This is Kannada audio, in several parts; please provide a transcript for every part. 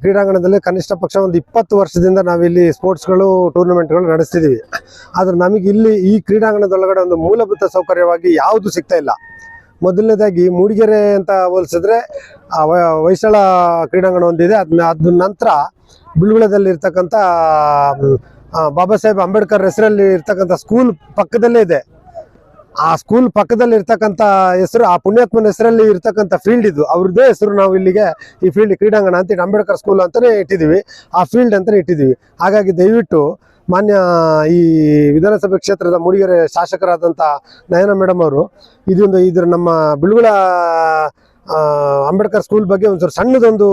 ಕ್ರೀಡಾಂಗಣದಲ್ಲಿ ಕನಿಷ್ಠ ಪಕ್ಷ ಒಂದು 20 ವರ್ಷದಿಂದ ನಾವಿಲ್ಲಿ ಸ್ಪೋರ್ಟ್ಸ್ಗಳು ಟೂರ್ನಮೆಂಟ್ಗಳು ನಡೆಸ್ತಿದ್ದೀವಿ. ಆದರೆ ನಮಗೆ ಇಲ್ಲಿ ಈ ಕ್ರೀಡಾಂಗಣದೊಳಗಡೆ ಒಂದು ಮೂಲಭೂತ ಸೌಕರ್ಯವಾಗಿ ಯಾವುದು ಸಿಗ್ತಾ ಇಲ್ಲ. ಮೊದಲನೇದಾಗಿ ಮೂಡಿಗೆರೆ ಅಂತ ಹೋಲಿಸಿದ್ರೆ ಹೊಯ್ಸಳ ಕ್ರೀಡಾಂಗಣ ಒಂದಿದೆ. ಅದ ನಂತರ ಬಿಳುಗುಳದಲ್ಲಿ ಇರ್ತಕ್ಕಂಥ ಬಾಬಾ ಸಾಹೇಬ್ ಅಂಬೇಡ್ಕರ್ ಹೆಸರಲ್ಲಿ ಇರ್ತಕ್ಕಂಥ ಸ್ಕೂಲ್ ಪಕ್ಕದಲ್ಲೇ ಇದೆ. ಆ ಸ್ಕೂಲ್ ಪಕ್ಕದಲ್ಲಿ ಇರ್ತಕ್ಕಂಥ ಹೆಸರು, ಆ ಪುಣ್ಯಾತ್ಮನ ಹೆಸರಲ್ಲಿ ಇರ್ತಕ್ಕಂಥ ಫೀಲ್ಡ್ ಇದು, ಅವ್ರದ್ದೇ ಹೆಸರು. ನಾವು ಇಲ್ಲಿಗೆ ಈ ಫೀಲ್ಡ್ ಕ್ರೀಡಾಂಗಣ ಅಂತ ಅಂಬೇಡ್ಕರ್ ಸ್ಕೂಲ್ ಅಂತಾನೆ ಇಟ್ಟಿದ್ದೀವಿ, ಆ ಫೀಲ್ಡ್ ಅಂತಾನೆ ಇಟ್ಟಿದ್ದೀವಿ. ಹಾಗಾಗಿ ದಯವಿಟ್ಟು ಮಾನ್ಯ ಈ ವಿಧಾನಸಭೆ ಕ್ಷೇತ್ರದ ಮೂಡಿಗೆರೆ ಶಾಸಕರಾದಂಥ ನಯನ ಮೇಡಮ್ ಅವರು ಇದ್ರ ನಮ್ಮ ಬಿಳುಗುಳ ಅಂಬೇಡ್ಕರ್ ಸ್ಕೂಲ್ ಬಗ್ಗೆ ಒಂದು ಸಣ್ಣದೊಂದು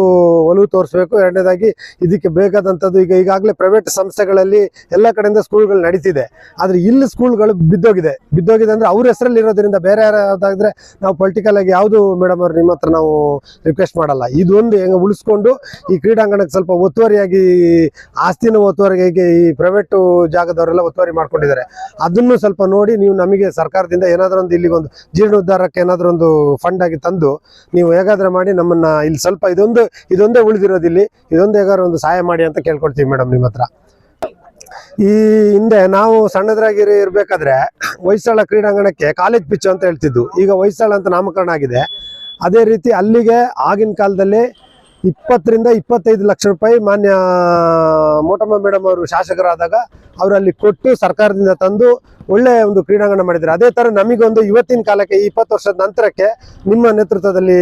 ಒಲವು ತೋರಿಸ್ಬೇಕು. ಎರಡನೇದಾಗಿ ಇದಕ್ಕೆ ಬೇಕಾದಂಥದ್ದು ಈಗಾಗಲೇ ಪ್ರೈವೇಟ್ ಸಂಸ್ಥೆಗಳಲ್ಲಿ ಎಲ್ಲ ಕಡೆಯಿಂದ ಸ್ಕೂಲ್ಗಳು ನಡೀತಿದೆ. ಆದರೆ ಇಲ್ಲಿ ಸ್ಕೂಲ್ಗಳು ಬಿದ್ದೋಗಿದೆ ಅಂದರೆ ಅವ್ರ ಹೆಸರಲ್ಲಿ ಇರೋದ್ರಿಂದ ಬೇರೆ ಯಾರಾದಾದ್ರೆ ನಾವು ಪೊಲಿಟಿಕಲ್ ಆಗಿ ಯಾವುದು ಮೇಡಮ್ ಅವ್ರು ನಿಮ್ಮ ಹತ್ರ ನಾವು ರಿಕ್ವೆಸ್ಟ್ ಮಾಡಲ್ಲ. ಇದೊಂದು ಹೆಂಗೆ ಉಳಿಸ್ಕೊಂಡು ಈ ಕ್ರೀಡಾಂಗಣಕ್ಕೆ ಸ್ವಲ್ಪ ಒತ್ತುವರಿಯಾಗಿ ಆಸ್ತಿನ ಒತ್ತುವರಿಗೆ ಈ ಪ್ರೈವೇಟು ಜಾಗದವರೆಲ್ಲ ಒತ್ತುವರಿ ಮಾಡ್ಕೊಂಡಿದ್ದಾರೆ. ಅದನ್ನು ಸ್ವಲ್ಪ ನೋಡಿ ನೀವು ನಮಗೆ ಸರ್ಕಾರದಿಂದ ಏನಾದರೂ ಒಂದು ಇಲ್ಲಿಗೊಂದು ಜೀರ್ಣೋದ್ಧಾರಕ್ಕೆ ಏನಾದರೂ ಒಂದು ಫಂಡ್ ಆಗಿ ತಂದು ನೀವು ಹೇಗಾದ್ರೆ ಮಾಡಿ ನಮ್ಮನ್ನ ಇಲ್ಲಿ ಸ್ವಲ್ಪ ಇದೊಂದೇ ಉಳಿದಿರೋದು, ಇದೊಂದು ಹೇಗಾದ್ರು ಒಂದು ಸಹಾಯ ಮಾಡಿ ಅಂತ ಕೇಳ್ಕೊಳ್ತೀವಿ ಮೇಡಮ್ ನಿಮ್ಮ ಹತ್ರ. ಈ ಹಿಂದೆ ನಾವು ಸಣ್ಣದ್ರಾಗಿ ಇರಬೇಕಾದ್ರೆ ಹೊಯ್ಸಳ ಕ್ರೀಡಾಂಗಣಕ್ಕೆ ಕಾಲೇಜ್ ಪಿಚ್ ಅಂತ ಹೇಳ್ತಿದ್ದು, ಈಗ ಹೊಯ್ಸಳ ಅಂತ ನಾಮಕರಣ ಆಗಿದೆ. ಅದೇ ರೀತಿ ಅಲ್ಲಿಗೆ ಆಗಿನ ಕಾಲದಲ್ಲಿ 20 ರಿಂದ 25 ಲಕ್ಷ ರೂಪಾಯಿ ಮಾನ್ಯ ಮೋಟಮ್ಮ ಮೇಡಮ್ ಅವರು ಶಾಸಕರಾದಾಗ ಅವರು ಅಲ್ಲಿ ಕೊಟ್ಟು ಸರ್ಕಾರದಿಂದ ತಂದು ಒಳ್ಳೆ ಒಂದು ಕ್ರೀಡಾಂಗಣ ಮಾಡಿದ್ದಾರೆ. ಅದೇ ತರ ನಮಗೊಂದು ಇವತ್ತಿನ ಕಾಲಕ್ಕೆ 20 ವರ್ಷದ ನಂತರಕ್ಕೆ ನಿಮ್ಮ ನೇತೃತ್ವದಲ್ಲಿ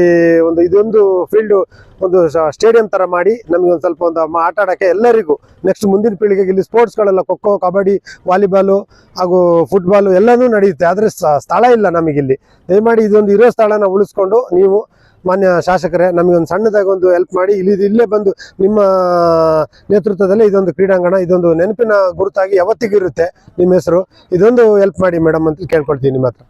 ಇದೊಂದು ಫೀಲ್ಡ್ ಒಂದು ಸ್ಟೇಡಿಯಂ ತರ ಮಾಡಿ ನಮಗೆ ಒಂದು ಸ್ವಲ್ಪ ಒಂದು ಆಟ ಆಡೋಕ್ಕೆ ಎಲ್ಲರಿಗೂ ನೆಕ್ಸ್ಟ್ ಮುಂದಿನ ಪೀಳಿಗೆಗೆ ಇಲ್ಲಿ ಸ್ಪೋರ್ಟ್ಸ್ಗಳೆಲ್ಲ ಖೋಖೋ, ಕಬಡ್ಡಿ, ವಾಲಿಬಾಲು ಹಾಗೂ ಫುಟ್ಬಾಲು ಎಲ್ಲನೂ ನಡೆಯುತ್ತೆ. ಆದರೆ ಸ್ಥಳ ಇಲ್ಲ ನಮಗಿಲ್ಲಿ. ದಯಮಾಡಿ ಇದೊಂದು ಇರೋ ಸ್ಥಳನ ಉಳಿಸ್ಕೊಂಡು ನೀವು ಮಾನ್ಯ ಶಾಸಕರೇ ನಮಗೆ ಒಂದು ಸಣ್ಣದಾಗಿ ಒಂದು ಹೆಲ್ಪ್ ಮಾಡಿ. ಇಲ್ಲೇ ಬಂದು ನಿಮ್ಮ ನೇತೃತ್ವದಲ್ಲಿ ಇದೊಂದು ಕ್ರೀಡಾಂಗಣ, ಇದೊಂದು ನೆನಪಿನ ಗುರುತಾಗಿ ಯಾವತ್ತಿಗೂ ಇರುತ್ತೆ ನಿಮ್ಮ ಹೆಸರು. ಇದೊಂದು ಹೆಲ್ಪ್ ಮಾಡಿ ಮೇಡಮ್ ಅಂತ ಕೇಳ್ಕೊಳ್ತೀನಿ ನಿಮ್ಮ ಹತ್ರ.